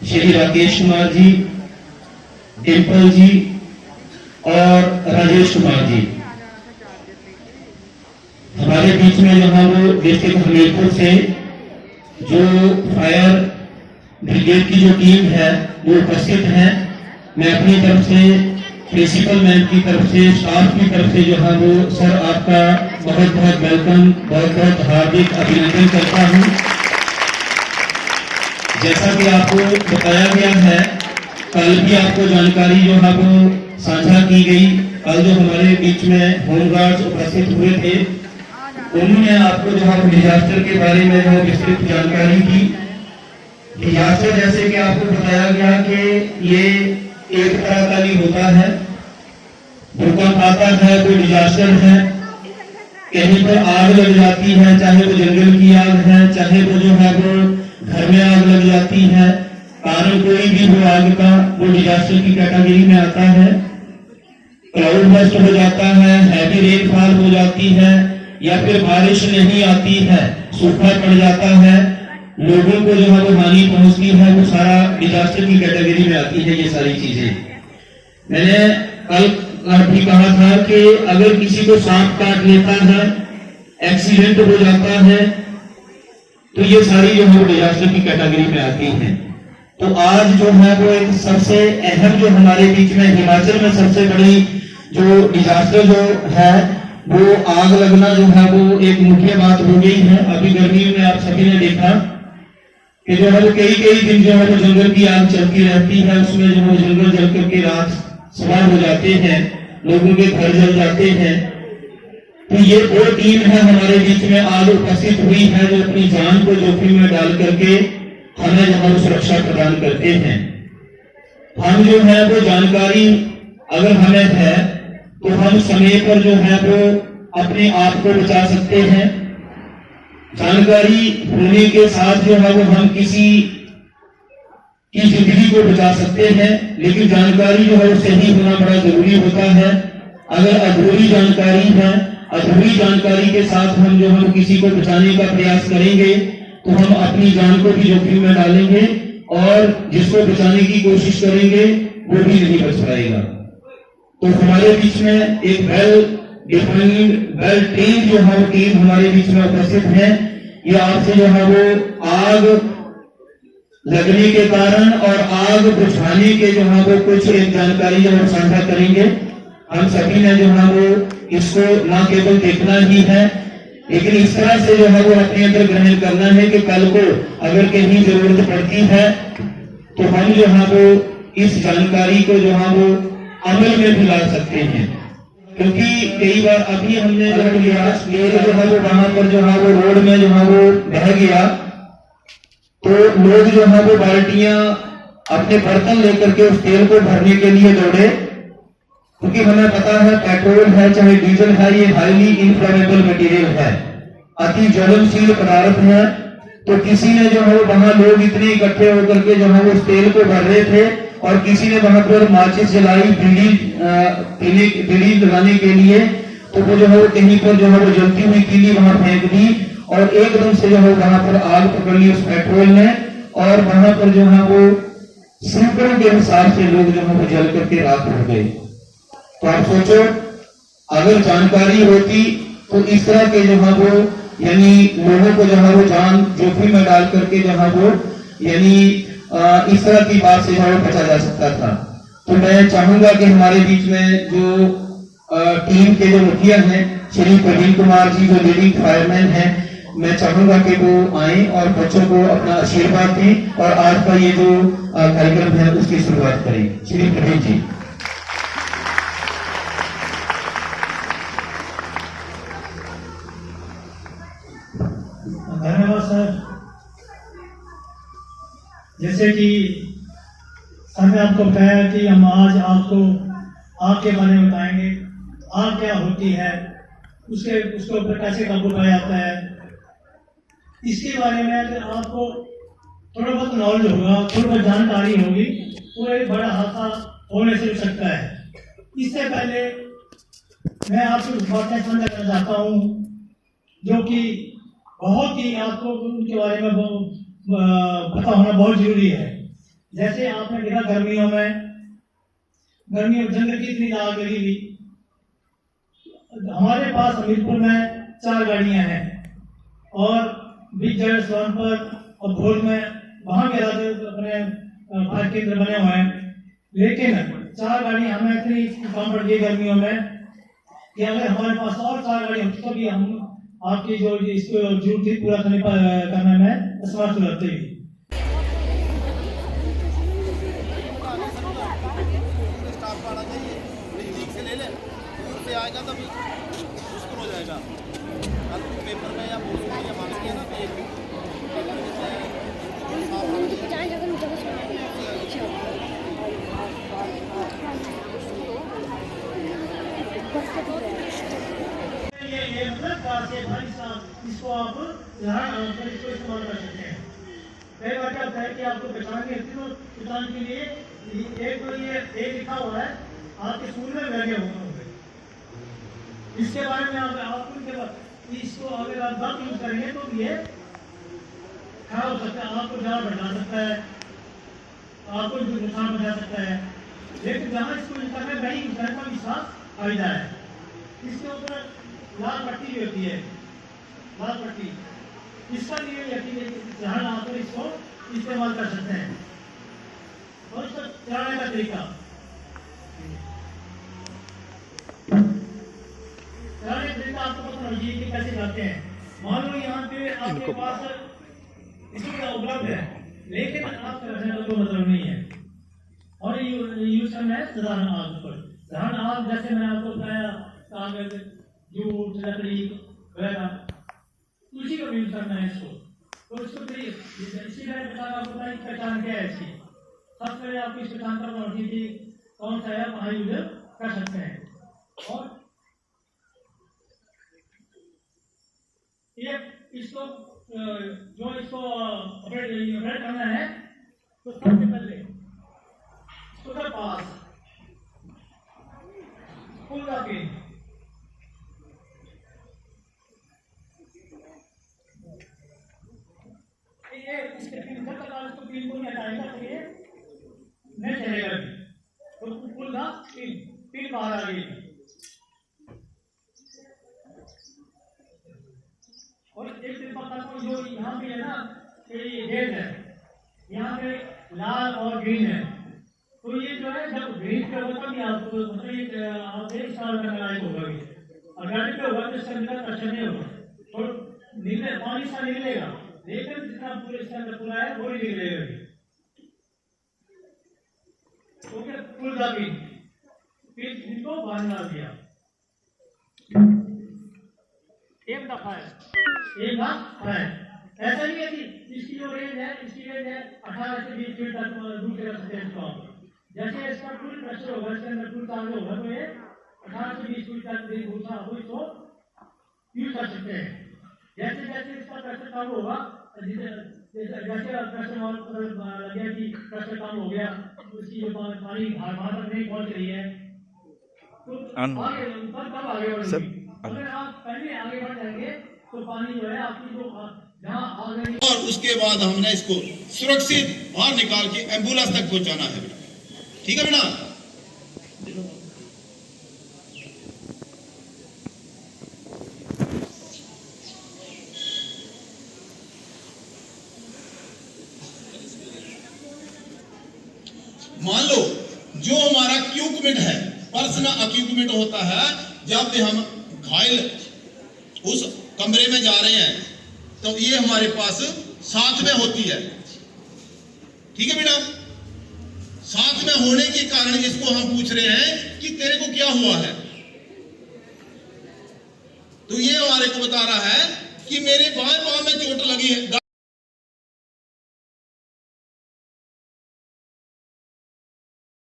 श्री राकेश कुमार जी, डिम्पल जी और राजेश कुमार जी। हमारे बीच में जो है वो डिस्ट्रिक्ट हमीरपुर से जो फायर ब्रिगेड की जो टीम है वो उपस्थित है। मैं अपनी तरफ से, प्रिंसिपल मैम की तरफ से, स्टाफ की तरफ से जो है वो सर आपका बहुत बहुत वेलकम, बहुत बहुत हार्दिक अभिनंदन करता हूँ। जैसा कि आपको बताया गया है, कल भी आपको जानकारी जो है वो साझा की गई। कल जो हमारे बीच में होमगार्ड्स उपस्थित हुए थे, उन्होंने आपको जो है डिजास्टर के बारे में जो विस्तृत जानकारी दी। डिजास्टर जैसे कि आपको बताया गया कि ये एक तरह का नहीं होता है। भूकंप आता है तो डिजास्टर है, कहीं पर आग लग जाती है, चाहे वो जंगल की आग है, चाहे वो जो है वो घर में आग लग जाती है, कारण कोई भी हो आग का, वो डिजास्टर की कैटेगरी में आता है। क्लाउड बस्ट हो जाता है, हैवी रेनफॉल हो जाती है, या फिर बारिश नहीं आती है, सूखा पड़ जाता है, लोगों को जो है वो हानि पहुंचती है, वो सारा डिजास्टर की कैटेगरी में आती है। ये सारी चीजें मैंने कल भी कहा था कि अगर किसी को सांप काट लेता है, एक्सीडेंट हो जाता है, तो ये सारी जो है वो डिजास्टर की कैटेगरी में आती हैं। तो आज जो है वो एक सबसे अहम जो हमारे बीच में हिमाचल में सबसे बड़ी जो डिजास्टर जो है वो आग लगना जो है वो एक मुख्य बात हो गई है। अभी गर्मियों में आप सभी ने देखा कि जो है वो कई दिन जो है वो जंगल की आग चलती रहती है, उसमें जो है जंगल जल करके रात सवार हो जाते हैं, लोगों के घर जल जाते हैं। तो ये दो टीम है हमारे बीच में आज उपस्थित हुई है, जो अपनी जान को जोखिम में डाल करके हमें जो है सुरक्षा प्रदान करते हैं। हम जो है वो जानकारी अगर हमें है तो हम समय पर जो है वो अपने आप को बचा सकते हैं। जानकारी होने के साथ जो है वो हम किसी की जिंदगी को बचा सकते हैं, लेकिन जानकारी जो है वो सही होना बड़ा जरूरी होता है। अगर अधूरी जानकारी है, अधूरी जानकारी के साथ हम जो हम किसी को बचाने का प्रयास करेंगे तो हम अपनी जान को भी जोखिम में डालेंगे, और जिसको बचाने की कोशिश करेंगे वो भी नहीं बच पाएगा। तो हमारे बीच में एक वेल डिफाइंड, वेल ट्रेन्ड जो है वो टीम हमारे बीच में उपस्थित है। ये आपसे जो है वो आग लगने के कारण और आग बुझाने के जो है वो कुछ एक जानकारी जो है साझा करेंगे। हम सभी ने जो है वो इसको न केवल देखना ही है, लेकिन इस तरह से जो है वो अपने अंदर ग्रहण करना है कि कल को अगर कहीं जरूरत पड़ती है तो हम जो है वो इस जानकारी को जो है वो अमल में भी ला सकते हैं। क्योंकि कई बार अभी हमने जो है वो वहां पर जो है वो रोड में जो है वो बह गया, तो लोग जो है वो बाल्टियां अपने बर्तन लेकर के उस तेल को भरने के लिए दौड़े, क्योंकि हमें पता है पेट्रोल है चाहे डीजल है, ये हाईली इनफ्लेमेबल मटेरियल है, अति ज्वलनशील पदार्थ है। तो किसी ने जो है वहां लोग इतने इकट्ठे होकर के जो है वो उस तेल को भर रहे थे, और किसी ने वहां पर माचिस जलाई बीड़ी लगाने के लिए, तो वो जो है वो कहीं पर जो है वो जलती हुई तीली वहां फेंक दी, और एकदम से जो है वहां पर आग पकड़ ली उस पेट्रोल ने, और वहां पर जो है वो सैकड़ों के हिसाब से लोग जो है वो जल करके राख हो गए। तो आप सोचो, अगर जानकारी होती तो इस तरह के जो है वो यानी लोगों को जो है वो जान जोखिम में डाल करके जो है वो यानी इस तरह की बात से जो है बचा जा सकता था। तो मैं चाहूंगा कि हमारे बीच में जो टीम के जो मुखिया हैं श्री प्रवीण कुमार जी, जो लीडिंग फायरमैन हैं, मैं चाहूंगा कि वो आए और बच्चों को अपना आशीर्वाद दें और आज का ये जो कार्यक्रम है उसकी शुरुआत करें। श्री प्रवीण जी। धन्यवाद सर। जैसे कि सर ने आपको बताया कि हम आज आपको आग के बारे में बताएंगे, आग क्या होती है, उसके ऊपर कैसे काबू पाया जाता है, इसके बारे में अगर आपको थोड़ा बहुत नॉलेज होगा, थोड़ी बहुत जानकारी होगी, तो एक बड़ा हादसा होने से बच सकता है। इससे पहले मैं आपको कुछ बातें साझा करना चाहता हूँ जो कि बहुत ही आपको उनके बारे में पता होना बहुत जरूरी है। जैसे आपने देखा गर्मियों में जंगल की इतनी आग लगी हुई, हमारे पास हमीरपुर में 4 गाड़ियां हैं और बीच जगह सोनपुर और भोर में वहां के अपने फायर केंद्र बने हुए हैं, लेकिन 4 गाड़ी हमें इतनी काम पड़ गई गर्मियों में कि अगर हमारे पास और 4 गाड़ी होती तो भी हम आपकी जो इसको ड्यूटी पूरा करने में असमर्थ हो जाते हैं। आएगा तभी मुश्किल हो जाएगा। पेपर में या बोर्ड में या मांगते हैं ना ये मतलब इसको आप इसको इस्तेमाल कर सकते हैं। कई बार क्या होता है कि आपको पहचान के लिए एक तो ये लिखा हुआ है आपके स्कूल में लगे होंगे, इसके बारे में आपको इसको अगर आप गलत यूज करेंगे तो ये खराब हो सकता है, आपको ज़्यादा बढ़ा सकता है, आपको नुकसान पहुंचा सकता है। लेकिन जहाँ इसको यूज करना है वही यूज करने का विश्वास फायदा है। इसके ऊपर लाल पट्टी भी होती है, लाल पट्टी, इसका लिए ध्यान आप इसको इस्तेमाल कर सकते हैं। और इसको चलाने का तरीका आपको पता होना चाहिए कि कैसे जाते हैं। मान लो यहाँ पे आपके पास इसका उपलब्ध है, लेकिन आप रखने का कोई मतलब नहीं है और यूज करना है साधारण आग पर। साधारण आग जैसे मैंने आपको बताया कागज, जूट, लकड़ी वगैरह, उसी को यूज करना है इसको। तो इसको इसी तरह आपको बताया पहचान क्या है इसकी। सबसे पहले आपको इस पहचान करना होती थी कौन सा है, वहाँ यूज कर सकते हैं। और ये इसको जो इसको ऑपरेट करना है तो सबसे पहले उसके पास पुल का पिन, ये इसके पिन जब तक आप इसको पिन को नहीं हटाएगा तो ये नहीं चलेगा। तो पुल का पिन बाहर आ गई और एक दिन पता को जो यहाँ पे है ना ये रेड है, यहाँ पे लाल और ग्रीन है, तो ये जो है जब ग्रीन पे होगा तभी आपको मतलब ये आप एक साल का लड़ाई होगा। और गाड़ी पे होगा तो इसका अंदर प्रेशर नहीं होगा, तो नीले पानी सा निकलेगा, लेकिन जितना पूरे इसके अंदर पूरा है वो नहीं निकलेगा। ओके, फुल का पिन इनको बाहर डाल दिया, एक दफा है। ऐसा नहीं है कि इसकी जो रेंज है 18 से 20 फीट तक दूर से रख सकते हैं इसको आप। जैसे इसका फुल प्रेशर होगा, इसके अंदर फुल चार्ज होगा तो ये 18 से 20 फीट तक दूसरा हो इसको यूज कर सकते हैं। जैसे जैसे इसका प्रेशर कम होगा, जैसे प्रेशर लग गया कि प्रेशर कम हो गया, उसकी जो पानी बाहर तक नहीं पहुंच रही है तो आगे कब आगे बढ़ेगी। अगर आप पहले आगे बढ़ जाएंगे तो पानी जो है आपकी जो जहाँ आ गई। और उसके बाद हमने इसको सुरक्षित बाहर निकाल के एम्बुलेंस तक पहुंचाना है बेटा। ठीक है बेटा। मान लो जो हमारा इक्विपमेंट है, पर्सनल इक्विपमेंट होता है, जब भी हम घायल उस कमरे में जा रहे हैं तो ये हमारे पास साथ में होती है। ठीक है बेटा। साथ में होने के कारण इसको हम पूछ रहे हैं कि तेरे को क्या हुआ है, तो ये हमारे को बता रहा है कि मेरे बाएं पांव में चोट लगी है।